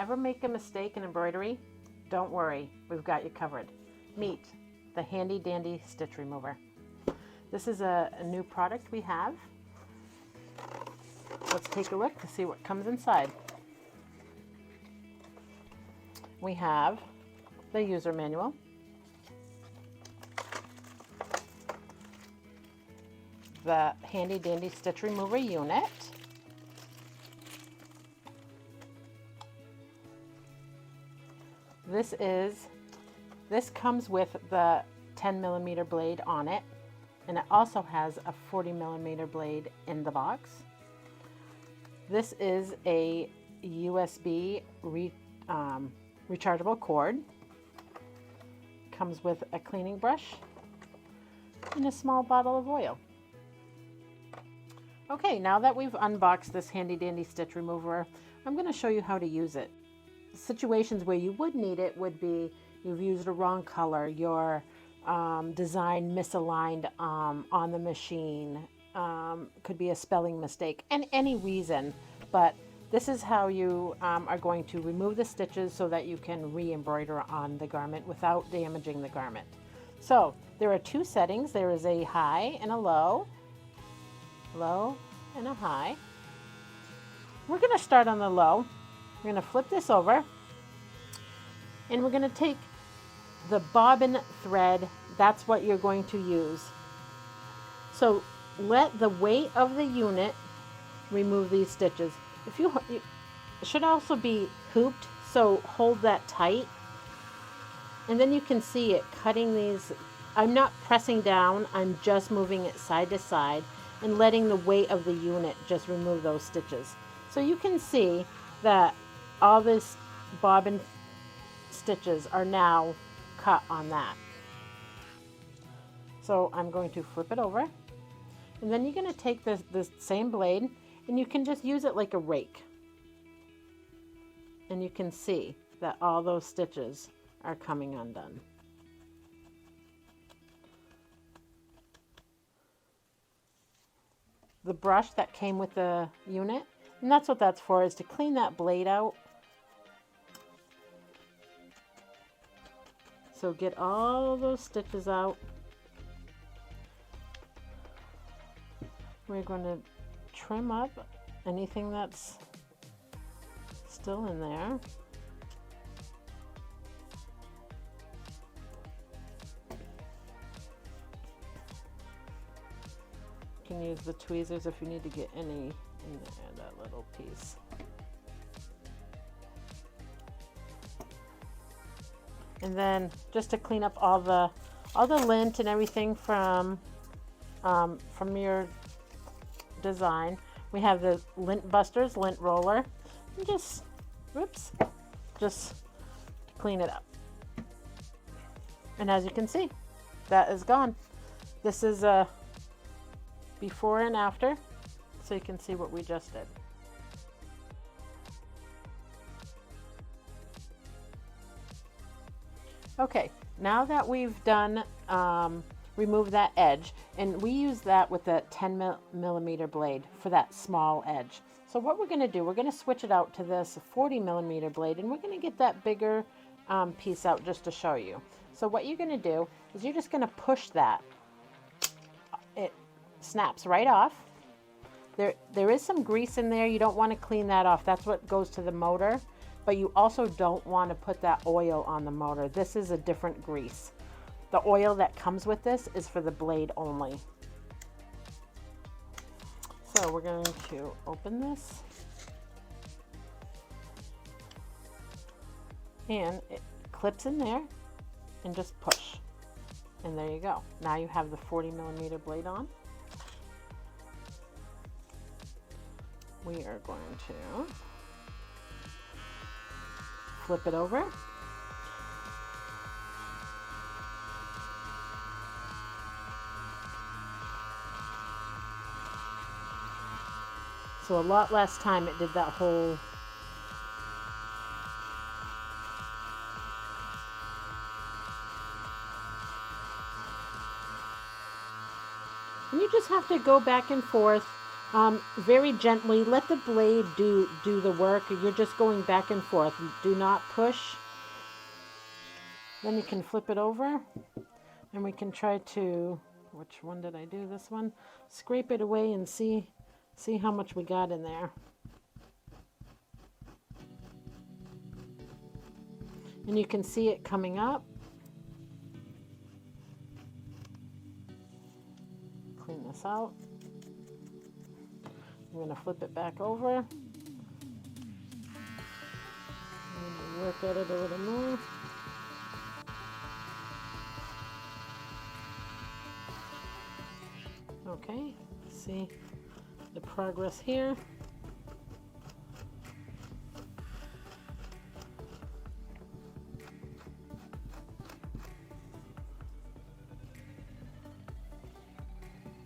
Ever make a mistake in embroidery? Don't worry, we've got you covered. Meet the handy dandy stitch remover. This is a new product we have. Let's take a look to see what comes inside. We have the user manual, the handy dandy stitch remover unit, this comes with the 10mm blade on it, and it also has a 40mm blade in the box. This is a USB rechargeable cord. Comes with a cleaning brush and a small bottle of oil. Okay, now that we've unboxed this handy dandy stitch remover, I'm going to show you how to use it. Situations where you would need it would be you've used a wrong color, your design misaligned on the machine, could be a spelling mistake, and any reason, but this is how you are going to remove the stitches so that you can re-embroider on the garment without damaging the garment. So there are two settings. There is a high and a low and a high. We're going to start on the low. We're going to flip this over, and we're going to take the bobbin thread. That's what you're going to use. So let the weight of the unit remove these stitches. It should also be hooped, so hold that tight. And then you can see it cutting these. I'm not pressing down, I'm just moving it side to side and letting the weight of the unit just remove those stitches. So you can see that all this bobbin stitches are now cut on that. So I'm going to flip it over, and then you're going to take this same blade, and you can just use it like a rake. And you can see that all those stitches are coming undone. The brush that came with the unit, and that's what that's for, is to clean that blade out. So get all those stitches out. We're going to trim up anything that's still in there. You can use the tweezers if you need to get any in there, that little piece. And then just to clean up all the lint and everything from your design, we have the Lint Busters lint roller, and just clean it up. And as you can see, that is gone. This is a before and after, so you can see what we just did. Okay, now that we've done remove that edge, and we use that with a 10mm blade for that small edge. So what we're going to do, we're going to switch it out to this 40mm blade, and we're going to get that bigger piece out just to show you. So what you're going to do is you're just going to push that. It snaps right off. There is some grease in there. You don't want to clean that off. That's what goes to the motor, but you also don't want to put that oil on the motor. This is a different grease. The oil that comes with this is for the blade only. So we're going to open this, and it clips in there, and just push, and there you go. Now you have the 40mm blade on. We are going to flip it over. So a lot less time it did that whole. And you just have to go back and forth Very gently, let the blade do the work. You're just going back and forth. Do not push. Then you can flip it over, and we can try to, which one did I do? This one. Scrape it away and see how much we got in there. And you can see it coming up. Clean this out. I'm going to flip it back over. I'm going to work at it a little more. Okay, see the progress here.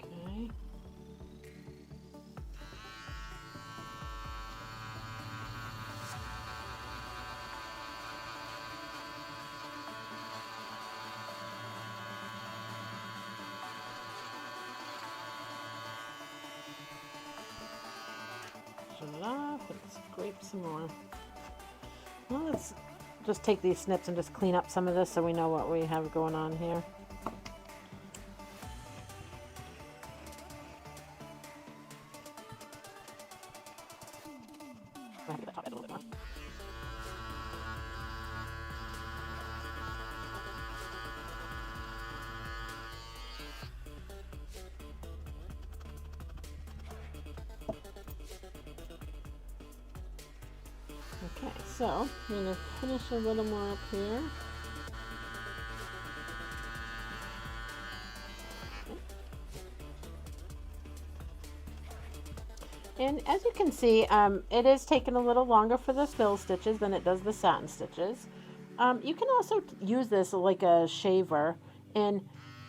Okay. Turn it off and scrape some more. Well, let's just take these snips and just clean up some of this so we know what we have going on here. Okay, so I'm going to finish a little more up here. And as you can see, it is taking a little longer for the fill stitches than it does the satin stitches. You can also use this like a shaver, and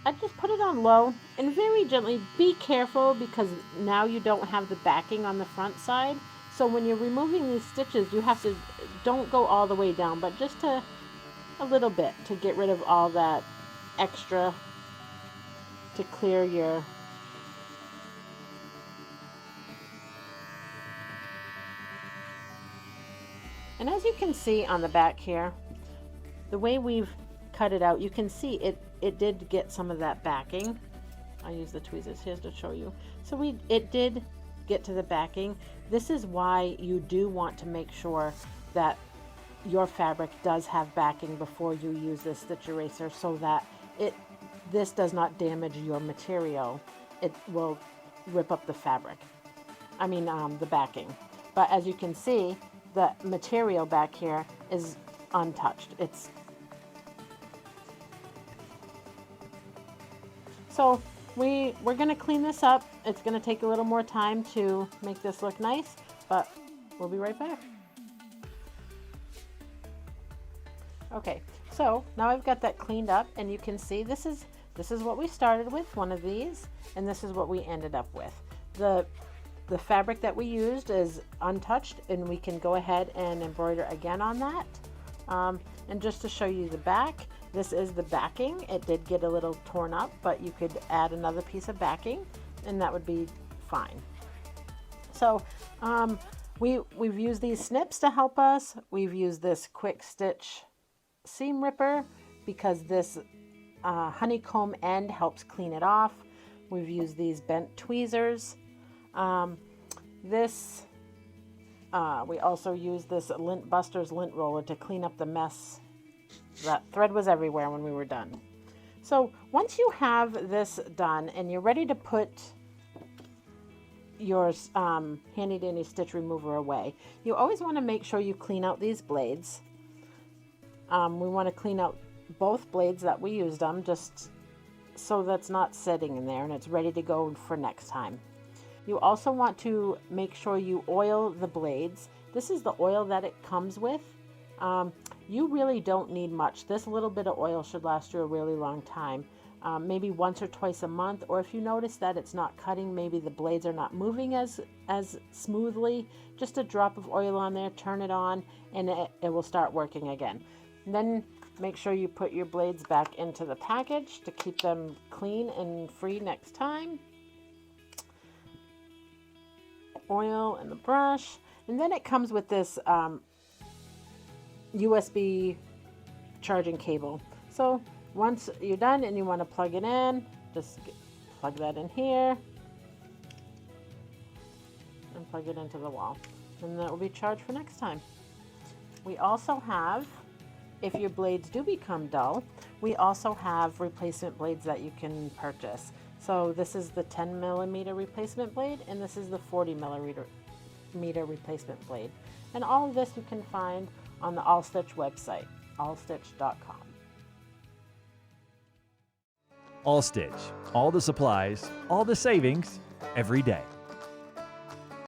I just put it on low and very gently. Be careful because now you don't have the backing on the front side. So when you're removing these stitches, you have to, don't go all the way down, but just a little bit to get rid of all that extra, to clear your And as you can see on the back here, the way we've cut it out, you can see it did get some of that backing. I'll use the tweezers here to show you. So it did get to the backing. This is why you do want to make sure that your fabric does have backing before you use this stitch eraser, so that this does not damage your material. It will rip up the fabric. I mean the backing. But as you can see, the material back here is untouched. So we're going to clean this up. It's going to take a little more time to make this look nice, but we'll be right back. Okay, so now I've got that cleaned up, and you can see this is what we started with, one of these, and this is what we ended up with. The fabric that we used is untouched, and we can go ahead and embroider again on that. And just to show you the back, this is the backing. It did get a little torn up, but you could add another piece of backing and that would be fine. So we've used these snips to help us. We've used this quick stitch seam ripper because this honeycomb end helps clean it off. We've used these bent tweezers. We also use this Lint Busters lint roller to clean up the mess. That thread was everywhere when we were done. So once you have this done and you're ready to put your handy dandy stitch remover away, you always want to make sure you clean out these blades. We want to clean out both blades that we used them, just so that's not sitting in there and it's ready to go for next time. You also want to make sure you oil the blades. This is the oil that it comes with. You really don't need much. This little bit of oil should last you a really long time. Maybe once or twice a month, or if you notice that it's not cutting, maybe the blades are not moving as smoothly, just a drop of oil on there, turn it on, and it will start working again. And then make sure you put your blades back into the package to keep them clean and free next time. oil and the brush. And then it comes with this USB charging cable. So once you're done and you want to plug it in, just plug that in here and plug it into the wall. And that will be charged for next time. We also have, if your blades do become dull, we also have replacement blades that you can purchase. So this is the 10 millimeter replacement blade, and this is the 40 millimeter replacement blade. And all of this you can find on the All Stitch website, allstitch.com. All Stitch, all the supplies, all the savings, every day.